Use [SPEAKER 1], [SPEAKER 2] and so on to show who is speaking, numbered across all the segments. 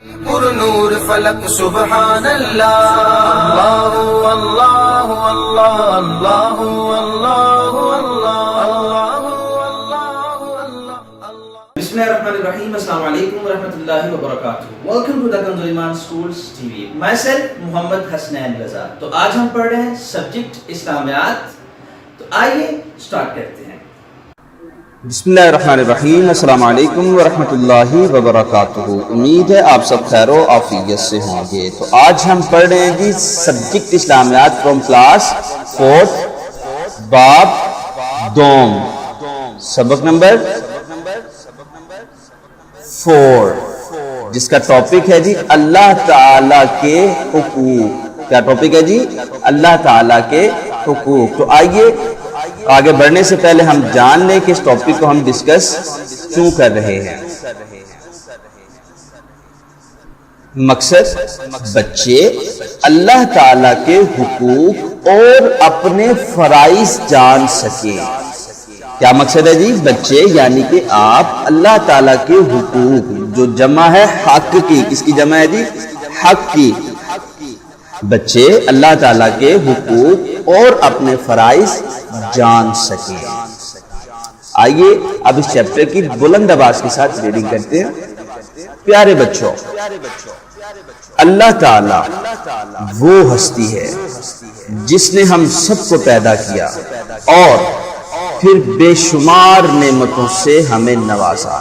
[SPEAKER 1] پر نور فلک سبحان اللہ، اللہ اللہ اللہ اللہ اللہ اللہ اللہ۔
[SPEAKER 2] بسم اللہ الرحمن الرحیم، السلام علیکم ورحمۃ اللہ وبرکاتہ۔ Welcome to the Kanz Iman schools TV, myself Muhammad Hasnain Raza. تو آج ہم پڑھ رہے ہیں سبجیکٹ اسلامیات، تو آئیے سٹارٹ کرتے ہیں۔
[SPEAKER 3] بسم اللہ الرحمن الرحیم، السلام علیکم ورحمۃ اللہ وبرکاتہ۔ امید ہے آپ سب خیر و عافیت سے ہوں گے۔ تو آج ہم پڑھ رہے ہیں جی سبجیکٹ اسلامیات فرام کلاس 4 باب دوم، سبق نمبر 4، جس کا ٹاپک ہے جی اللہ تعالیٰ کے حقوق۔ کیا ٹاپک ہے جی؟ اللہ تعالیٰ کے حقوق۔ تو آئیے آگے بڑھنے سے پہلے ہم جان لیں کہ اس ٹاپک کو ہم ڈسکس کیوں کر رہے ہیں۔ مقصد بچے اللہ تعالیٰ کے حقوق اور اپنے فرائض جان سکیں۔ کیا مقصد ہے جی؟ بچے یعنی کہ آپ اللہ تعالیٰ کے حقوق، جو جمع ہے حق کی، کس کی جمع ہے جی؟ حق کی۔ بچے اللہ تعالیٰ کے حقوق اور اپنے فرائض جان سکیں۔ آئیے اب اس چیپٹر کی بلند آواز کے ساتھ ریڈنگ کرتے ہیں۔ پیارے بچوں، اللہ تعالیٰ وہ ہستی ہے جس نے ہم سب کو پیدا کیا اور پھر بے شمار نعمتوں سے ہمیں نوازا،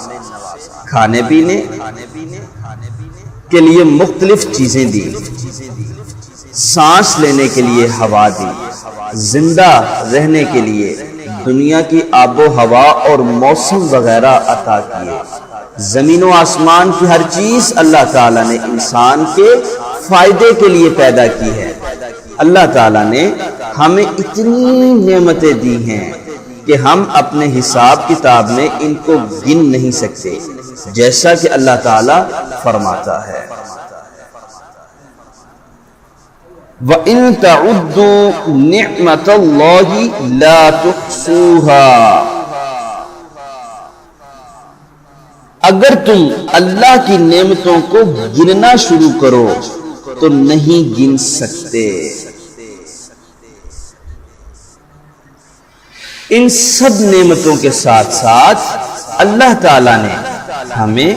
[SPEAKER 3] کھانے پینے کے لیے مختلف چیزیں دی، سانس لینے کے لیے ہوا دی، زندہ رہنے کے لیے دنیا کی آب و ہوا اور موسم وغیرہ عطا کیے۔ زمین و آسمان کی ہر چیز اللہ تعالیٰ نے انسان کے فائدے کے لیے پیدا کی ہے۔ اللہ تعالیٰ نے ہمیں اتنی نعمتیں دی ہیں کہ ہم اپنے حساب کتاب میں ان کو گن نہیں سکتے، جیسا کہ اللہ تعالیٰ فرماتا ہے وَإِن تَعُدُّوا نِعْمَةَ اللَّهِ لَا تُحْصُوهَا۔ اگر تم اللہ کی نعمتوں کو گننا شروع کرو تو نہیں گن سکتے۔ ان سب نعمتوں کے ساتھ ساتھ اللہ تعالیٰ نے ہمیں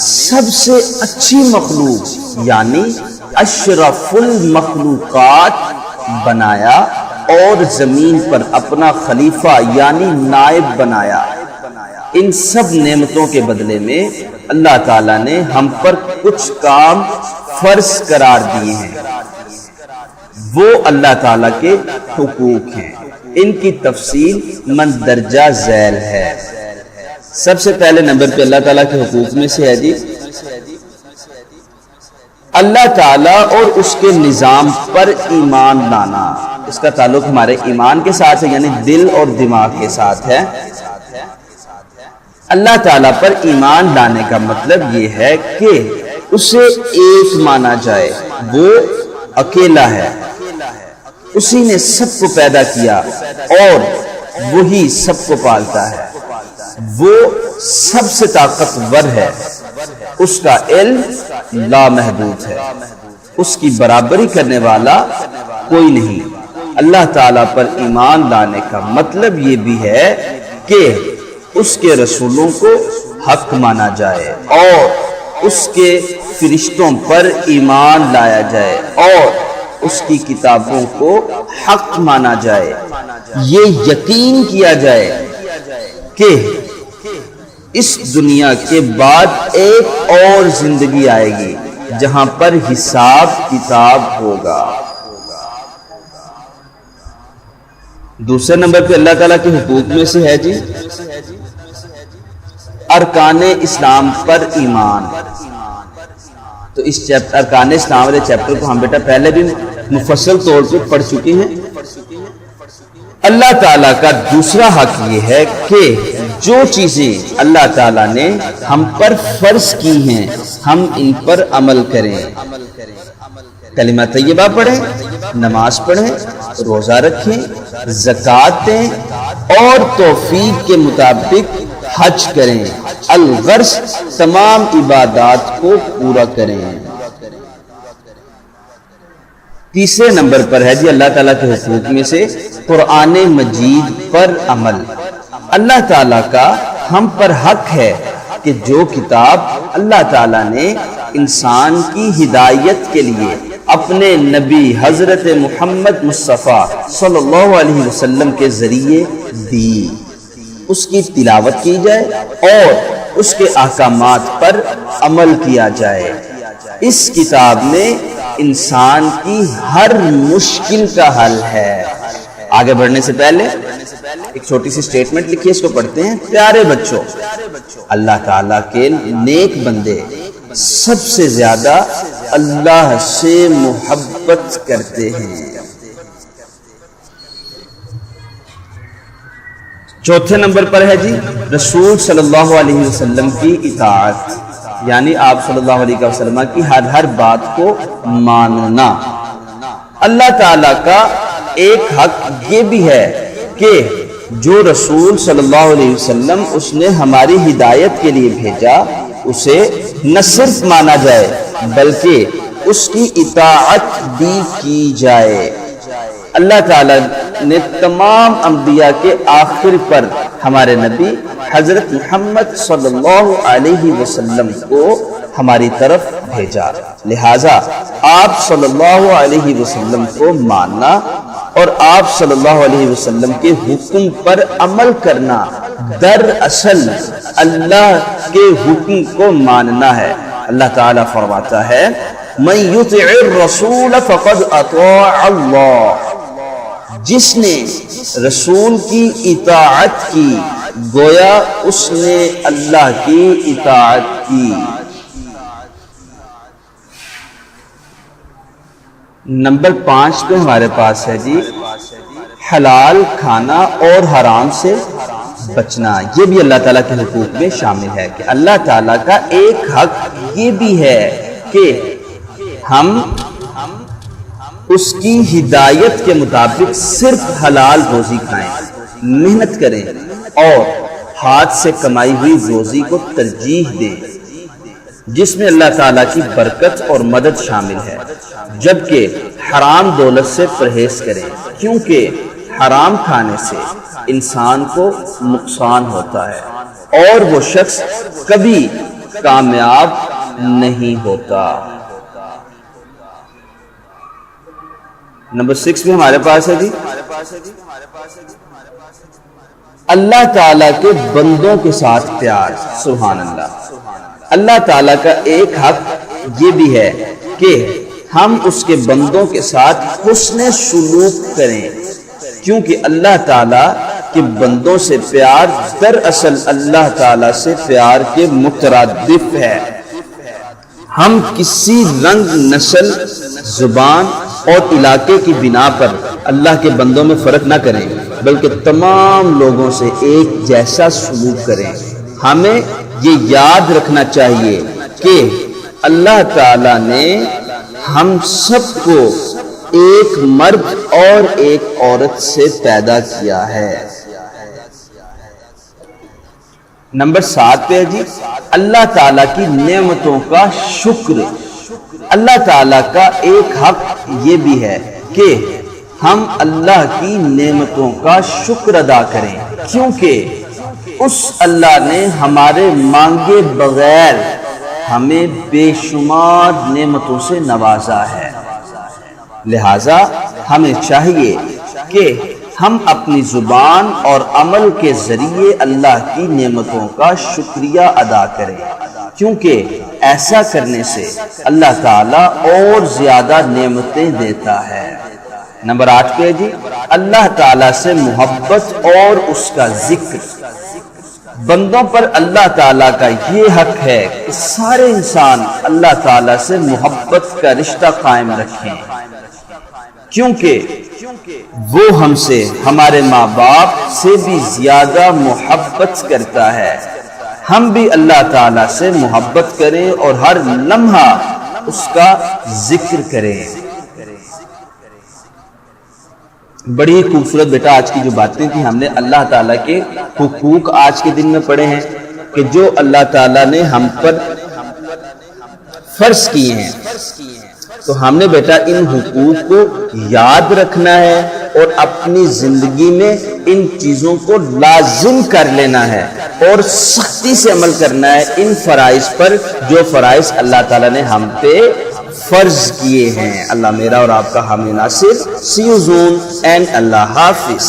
[SPEAKER 3] سب سے اچھی مخلوق یعنی اشرف المخلوقات بنایا اور زمین پر اپنا خلیفہ یعنی نائب بنایا۔ ان سب نعمتوں کے بدلے میں اللہ تعالیٰ نے ہم پر کچھ کام فرض قرار دیے ہیں، وہ اللہ تعالیٰ کے حقوق ہیں۔ ان کی تفصیل مندرجہ ذیل ہے۔ سب سے پہلے نمبر پہ اللہ تعالیٰ کے حقوق میں سے ہے جی اللہ تعالیٰ اور اس کے نظام پر ایمان لانا۔ اس کا تعلق ہمارے ایمان کے ساتھ ہے، یعنی دل اور دماغ کے ساتھ ہے۔ اللہ تعالیٰ پر ایمان لانے کا مطلب یہ ہے کہ اسے ایک مانا جائے، وہ اکیلا ہے، اسی نے سب کو پیدا کیا اور وہی سب کو پالتا ہے، وہ سب سے طاقتور ہے، اس کا علم لامحدود ہے، اس کی برابری کرنے والا کوئی نہیں۔ اللہ تعالیٰ پر ایمان لانے کا مطلب یہ بھی ہے کہ اس کے رسولوں کو حق مانا جائے اور اس کے فرشتوں پر ایمان لایا جائے اور اس کی کتابوں کو حق مانا جائے۔ یہ یقین کیا جائے کہ اس دنیا کے بعد ایک اور زندگی آئے گی جہاں پر حساب کتاب ہوگا۔ دوسرے نمبر پہ اللہ تعالیٰ کے حقوق میں سے ہے جی ارکان اسلام پر ایمان۔ تو اس ارکان اسلام والے چیپٹر کو ہم بیٹا پہلے بھی مفصل طور پہ پڑھ چکے ہیں۔ اللہ تعالیٰ کا دوسرا حق یہ ہے کہ جو چیزیں اللہ تعالیٰ نے ہم پر فرض کی ہیں ہم ان پر عمل کریں۔ کلمہ طیبہ پڑھیں، نماز پڑھیں، روزہ رکھیں، زکوٰۃ دیں اور توفیق کے مطابق حج کریں، الغرض تمام عبادات کو پورا کریں۔ تیسرے نمبر پر ہے جی اللہ تعالیٰ کے حقوق میں سے قرآن مجید پر عمل۔ اللہ تعالیٰ کا ہم پر حق ہے کہ جو کتاب اللہ تعالیٰ نے انسان کی ہدایت کے لیے اپنے نبی حضرت محمد مصطفیٰ صلی اللہ علیہ وسلم کے ذریعے دی، اس کی تلاوت کی جائے اور اس کے احکامات پر عمل کیا جائے۔ اس کتاب میں انسان کی ہر مشکل کا حل ہے۔ آگے بڑھنے سے پہلے ایک چھوٹی سی سٹیٹمنٹ لکھی ہے، اس کو پڑھتے ہیں۔ پیارے بچوں، اللہ تعالیٰ کے نیک بندے سب سے زیادہ اللہ سے محبت کرتے ہیں۔ چوتھے نمبر پر ہے جی رسول صلی اللہ علیہ وسلم کی اطاعت، یعنی آپ صلی اللہ علیہ وسلم کی ہر بات کو ماننا۔ اللہ تعالیٰ کا ایک حق یہ بھی ہے کہ جو رسول صلی اللہ علیہ وسلم اس نے ہماری ہدایت کے لیے بھیجا، اسے نہ صرف مانا جائے بلکہ اس کی اطاعت بھی کی جائے۔ اللہ تعالیٰ نے تمام انبیاء کے آخر پر ہمارے نبی حضرت محمد صلی اللہ علیہ وسلم کو ہماری طرف بھیجا، لہٰذا آپ صلی اللہ علیہ وسلم کو ماننا اور آپ صلی اللہ علیہ وسلم کے حکم پر عمل کرنا دراصل اللہ کے حکم کو ماننا ہے۔ اللہ تعالیٰ فرماتا ہے من یطع الرسول فقد اطاع اللہ، جس نے رسول کی اطاعت کی گویا اس نے اللہ کی اطاعت کی۔ نمبر 5 پہ ہمارے پاس ہے جی حلال کھانا اور حرام سے بچنا۔ یہ بھی اللہ تعالیٰ کے حقوق میں شامل ہے کہ اللہ تعالیٰ کا ایک حق یہ بھی ہے کہ ہم اس کی ہدایت کے مطابق صرف حلال روزی کھائیں، محنت کریں اور ہاتھ سے کمائی ہوئی روزی کو ترجیح دیں، جس میں اللہ تعالیٰ کی برکت اور مدد شامل ہے، جبکہ حرام دولت سے پرہیز کریں، کیونکہ حرام کھانے سے انسان کو نقصان ہوتا ہے اور وہ شخص کبھی کامیاب نہیں ہوتا۔ نمبر 6 میں ہمارے پاس ہے جی اللہ تعالیٰ کے بندوں کے ساتھ پیار۔ سبحان اللہ۔ اللہ تعالیٰ کا ایک حق یہ بھی ہے کہ ہم اس کے بندوں کے ساتھ حسن سلوک کریں، کیونکہ اللہ تعالیٰ کے بندوں سے پیار دراصل اللہ تعالیٰ سے پیار کے مترادف ہے۔ ہم کسی رنگ، نسل، زبان اور علاقے کی بنا پر اللہ کے بندوں میں فرق نہ کریں، بلکہ تمام لوگوں سے ایک جیسا سلوک کریں۔ ہمیں یہ یاد رکھنا چاہیے کہ اللہ تعالیٰ نے ہم سب کو ایک مرد اور ایک عورت سے پیدا کیا ہے۔ نمبر 7 پہ ہے جی اللہ تعالیٰ کی نعمتوں کا شکر۔ اللہ تعالیٰ کا ایک حق یہ بھی ہے کہ ہم اللہ کی نعمتوں کا شکر ادا کریں، کیونکہ اس اللہ نے ہمارے مانگے بغیر ہمیں بے شمار نعمتوں سے نوازا ہے، لہذا ہمیں چاہیے کہ ہم اپنی زبان اور عمل کے ذریعے اللہ کی نعمتوں کا شکریہ ادا کریں، کیونکہ ایسا کرنے سے اللہ تعالیٰ اور زیادہ نعمتیں دیتا ہے۔ نمبر 8 پہ جی اللہ تعالیٰ سے محبت اور اس کا ذکر۔ بندوں پر اللہ تعالیٰ کا یہ حق ہے کہ سارے انسان اللہ تعالیٰ سے محبت کا رشتہ قائم رکھیں، کیونکہ وہ ہم سے، ہمارے ماں باپ سے بھی زیادہ محبت کرتا ہے۔ ہم بھی اللہ تعالیٰ سے محبت کریں اور ہر لمحہ اس کا ذکر کریں۔ بڑی خوبصورت بیٹا آج کی جو باتیں تھیں ہم نے اللہ تعالیٰ کے حقوق آج کے دن میں پڑھے ہیں کہ جو اللہ تعالیٰ نے ہم پر فرض کیے ہیں، تو ہم نے بیٹا ان حقوق کو یاد رکھنا ہے اور اپنی زندگی میں ان چیزوں کو لازم کر لینا ہے اور سختی سے عمل کرنا ہے ان فرائض پر جو فرائض اللہ تعالیٰ نے ہم پہ فرض کیے ہیں۔ اللہ میرا اور آپ کا حامی ناصر۔ See you soon and اللہ حافظ۔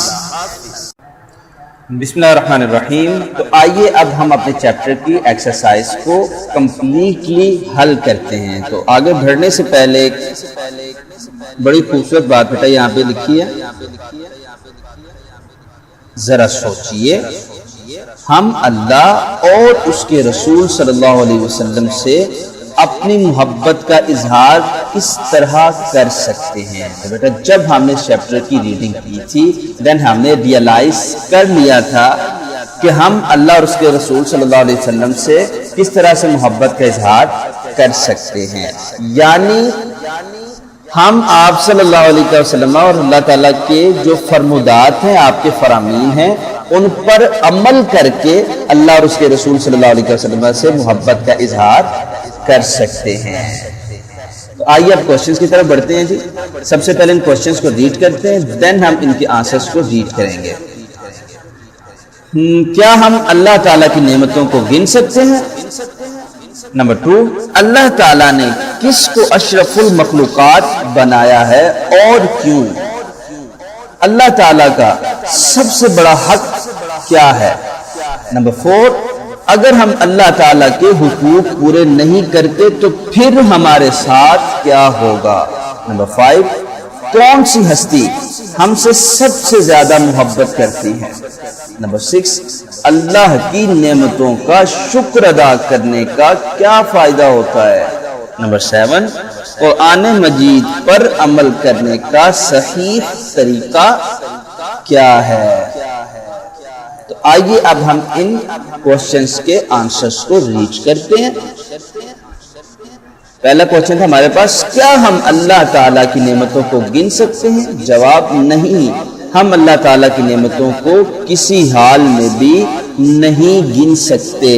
[SPEAKER 3] بسم اللہ الرحمن الرحیم۔ تو آئیے اب ہم اپنے چیپٹر کی ایکسرسائز کو کمپلیٹلی حل کرتے ہیں۔ تو آگے بڑھنے سے پہلے ایک بڑی خوبصورت بات بیٹا یہاں پہ لکھی ہے، ذرا سوچئے، ہم اللہ اور اس کے رسول صلی اللہ علیہ وسلم سے اپنی محبت کا اظہار کس طرح کر سکتے ہیں؟ تو بیٹا جب ہم نے چیپٹر کی ریڈنگ کی تھی دین ہم نے ریئلائز کر لیا تھا کہ ہم اللہ اور اس کے رسول صلی اللہ علیہ وسلم سے کس طرح سے محبت کا اظہار کر سکتے ہیں، یعنی ہم آپ صلی اللہ علیہ وسلم اور اللہ تعالیٰ کے جو فرمودات ہیں، آپ کے فرامین ہیں، ان پر عمل کر کے اللہ اور اس کے رسول صلی اللہ علیہ وسلم سے محبت کا اظہار کر سکتے ہیں۔ تو آئیے اب کوشچنز کی طرف بڑھتے ہیں جی۔ سب سے پہلے ان کوشچنز کو ریڈ کرتے ہیں، دین ہم ان کے آنسرز کو ریڈ کریں گے۔ کیا ہم اللہ تعالیٰ کی نعمتوں کو گن سکتے ہیں؟ نمبر 2، اللہ تعالیٰ نے کس کو اشرف المخلوقات بنایا ہے اور کیوں؟ اللہ تعالیٰ کا سب سے بڑا حق کیا ہے؟ نمبر 4، اگر ہم اللہ تعالیٰ کے حقوق پورے نہیں کرتے تو پھر ہمارے ساتھ کیا ہوگا؟ نمبر 5، کون سی ہستی ہم سے سب سے زیادہ محبت کرتی ہے؟ نمبر 6، اللہ کی نعمتوں کا شکر ادا کرنے کا کیا فائدہ ہوتا ہے؟ نمبر 7، قرآن مجید پر عمل کرنے کا صحیح طریقہ کیا ہے؟ تو آئیے اب ہم ان کوشچنز کے آنسرز کو ریچ کرتے ہیں۔ پہلا کوشچن تھا ہمارے پاس، کیا ہم اللہ تعالیٰ کی نعمتوں کو گن سکتے ہیں؟ جواب نہیں، ہم اللہ تعالیٰ کی نعمتوں کو کسی حال میں بھی نہیں گن سکتے۔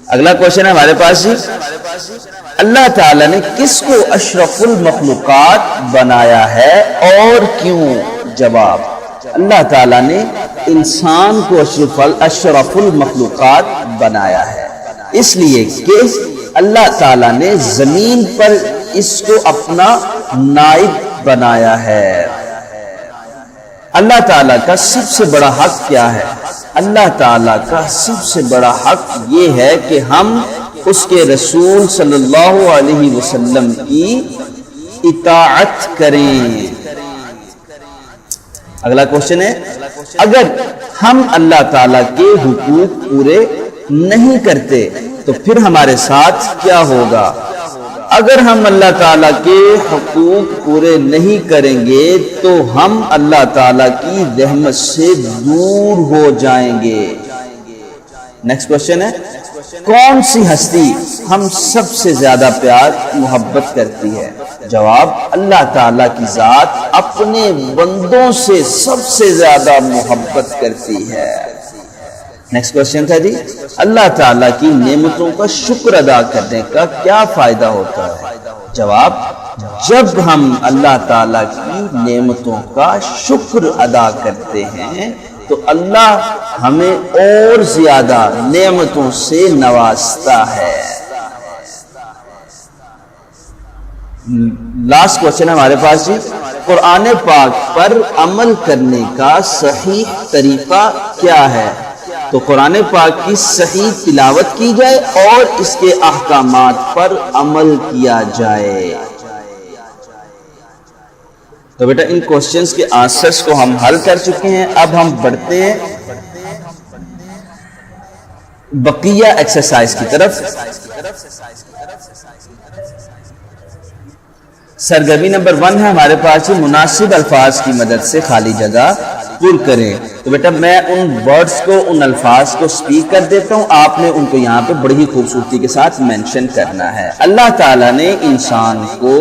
[SPEAKER 3] اگلا کوشچن ہے ہمارے پاس جی، اللہ تعالیٰ نے کس کو اشرف المخلوقات بنایا ہے اور کیوں؟ جواب، اللہ تعالیٰ نے انسان کو اشرف المخلوقات بنایا ہے، اس لیے کہ اللہ تعالیٰ نے زمین پر اس کو اپنا نائب بنایا ہے۔ اللہ تعالیٰ کا سب سے بڑا حق کیا ہے؟ اللہ تعالیٰ کا سب سے بڑا حق یہ ہے کہ ہم اس کے رسول صلی اللہ علیہ وسلم کی اطاعت کریں۔ اگلا کوشچن ہے، اگر ہم اللہ تعالیٰ کے حقوق پورے نہیں کرتے تو پھر ہمارے ساتھ کیا ہوگا؟ اگر ہم اللہ تعالیٰ کے حقوق پورے نہیں کریں گے تو ہم اللہ تعالیٰ کی رحمت سے دور ہو جائیں گے۔ نیکسٹ کوشچن ہے، کون سی ہستی ہم سب سے زیادہ پیار محبت کرتی ہے؟ جواب، اللہ تعالیٰ کی ذات اپنے بندوں سے سب سے زیادہ محبت کرتی ہے۔ نیکسٹ کوشچن تھا جی، اللہ تعالیٰ کی نعمتوں کا شکر ادا کرنے کا کیا فائدہ ہوتا ہے؟ جواب، جب ہم اللہ تعالیٰ کی نعمتوں کا شکر ادا کرتے ہیں تو اللہ ہمیں اور زیادہ نعمتوں سے نوازتا ہے۔ لاسٹ کوشچن ہمارے پاس جی، قرآن پاک پر عمل کرنے کا صحیح طریقہ کیا ہے؟ تو قرآن پاک کی صحیح تلاوت کی جائے اور اس کے احکامات پر عمل کیا جائے۔ تو بیٹا ان کوشچنز کے آنسرز کو ہم حل کر چکے ہیں، اب ہم بڑھتے ہیں بقیہ ایکسرسائز کی طرف۔ سرگرمی نمبر 1 ہے ہمارے پاس، مناسب الفاظ کی مدد سے خالی جگہ پر کریں۔ تو بیٹا میں ان ورڈز کو، ان الفاظ کو سپیک کر دیتا ہوں، آپ نے ان کو یہاں پہ بڑی ہی خوبصورتی کے ساتھ مینشن کرنا ہے۔ اللہ تعالیٰ نے انسان کو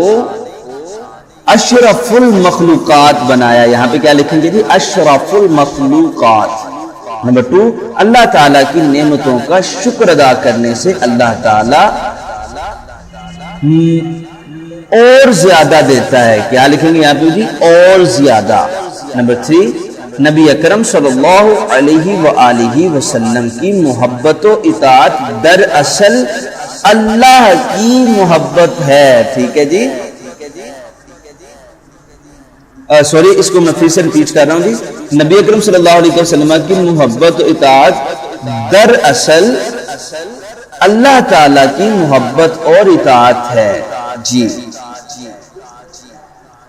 [SPEAKER 3] اشرف المخلوقات بنایا. یہاں پہ کیا لکھیں گے جی؟ اشرف المخلوقات. نمبر 2 اللہ تعالیٰ کی نعمتوں کا شکر ادا کرنے سے اللہ تعالیٰ اور زیادہ دیتا ہے. کیا لکھیں گے یہاں پہ جی؟ اور زیادہ. نمبر 3 نبی اکرم صلی اللہ علیہ وآلہ وسلم کی محبت و اطاعت دراصل اللہ کی محبت ہے. ٹھیک ہے جی، سوری اس کو میں پھر سے ریپیٹ کر رہا ہوں جی. نبی اکرم صلی اللہ علیہ وسلم کی محبت و اطاعت دراصل اللہ تعالی کی محبت اور اطاعت ہے جی.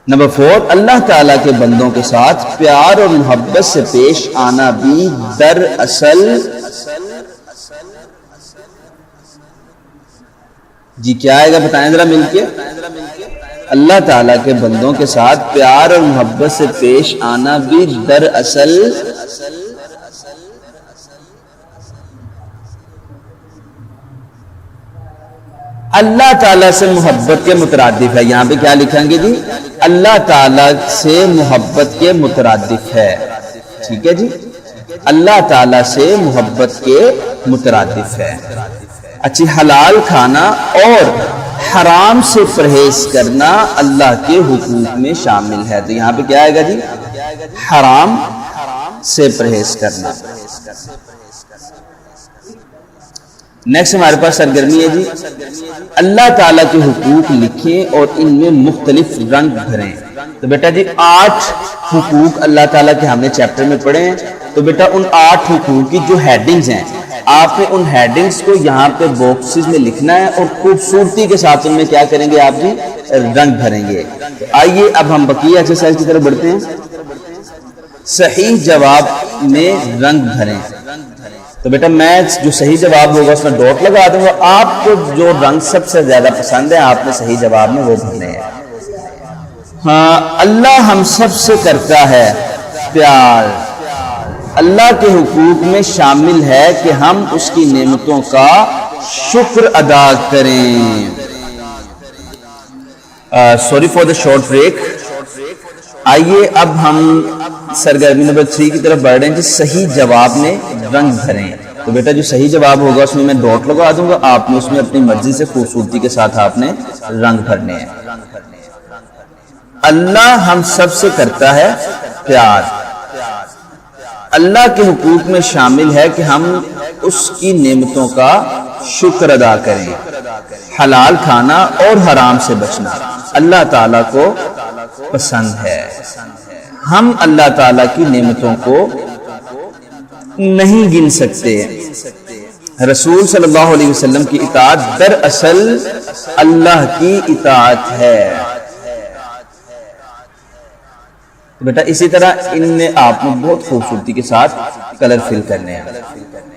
[SPEAKER 3] نمبر 4 اللہ تعالیٰ کے بندوں کے ساتھ پیار اور محبت سے پیش آنا بھی دراصل جی کیا آئے گا بتائیں ذرا مل کے؟ اللہ تعالیٰ کے بندوں کے ساتھ پیار اور محبت سے پیش آنا بھی دراصل اللہ تعالیٰ سے محبت کے مترادف ہے. یہاں پہ کیا لکھیں گے جی؟ اللہ تعالیٰ سے محبت کے مترادف ہے. ٹھیک ہے جی، اللہ تعالیٰ سے محبت کے مترادف ہے. اچھی، حلال کھانا اور حرام سے پرہیز کرنا اللہ کے حقوق میں شامل ہے. تو یہاں پہ کیا آئے گا جی؟ حرام سے پرہیز کرنا. نیکسٹ ہمارے پاس سرگرمی ہے جی اللہ تعالیٰ کے حقوق لکھیں اور ان میں مختلف رنگ بھریں. تو بیٹا جی 8 حقوق اللہ تعالیٰ کے ہم نے چیپٹر میں پڑھے ہیں. تو بیٹا ان 8 حقوق کی جو ہیڈنگز ہیں آپ نے ان ہیڈنگز کو یہاں پہ باکسز میں لکھنا ہے اور خوبصورتی کے ساتھ ان میں کیا کریں گے آپ جی؟ رنگ بھریں گے. آئیے اب ہم بقیہ ایکسرسائز کی طرف بڑھتے ہیں. صحیح جواب میں رنگ بھریں. تو بیٹا میں جو صحیح جواب ہوگا اس میں ڈاٹ لگا دوں گا. آپ کو جو رنگ سب سے زیادہ پسند ہے آپ نے صحیح جواب میں وہ بھرنے ہیں. ہاں، اللہ ہم سب سے کرتا ہے پیار. اللہ کے حقوق میں شامل ہے کہ ہم اس کی نعمتوں کا شکر ادا کریں. Sorry for the short break. آئیے اب ہم سرگرمی نمبر 3 کی طرف بڑھ رہے ہیں. صحیح جواب میں رنگ بھریں. تو بیٹا جو صحیح جواب ہوگا اس میں ڈاٹ لگا دوں گا. آپ نے اس میں اپنی مرضی سے خوبصورتی کے ساتھ آپ نے رنگ بھرنے ہیں. اللہ ہم سب سے کرتا ہے پیار. اللہ کے حقوق میں شامل ہے کہ ہم اس کی نعمتوں کا شکر ادا کریں. حلال کھانا اور حرام سے بچنا اللہ تعالیٰ کو پسند ہے. ہم اللہ تعالیٰ کی نعمتوں کو نہیں گن سکتے. رسول صلی اللہ علیہ وسلم کی اطاعت دراصل اللہ کی اطاعت ہے. بیٹا اسی طرح ان میں آپ نے بہت خوبصورتی کے ساتھ کلر فل کرنے ہیں.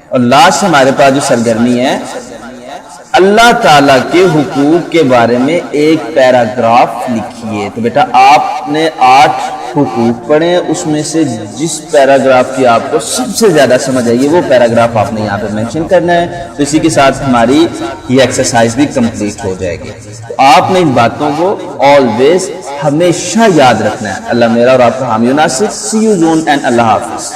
[SPEAKER 3] اور لاسٹ ہمارے پاس جو سرگرمی ہے اللہ تعالیٰ کے حقوق کے بارے میں ایک پیراگراف لکھیے. تو بیٹا آپ نے 8 حقوق پڑھے، اس میں سے جس پیراگراف کی آپ کو سب سے زیادہ سمجھ آئی وہ پیراگراف آپ نے یہاں پہ مینشن کرنا ہے. تو اسی کے ساتھ ہماری یہ ایکسرسائز بھی کمپلیٹ ہو جائے گی. تو آپ نے ان باتوں کو آلویز ہمیشہ یاد رکھنا ہے. اللہ میرا اور آپ کا حامی و ناصر. سی یو زون اینڈ اللہ حافظ.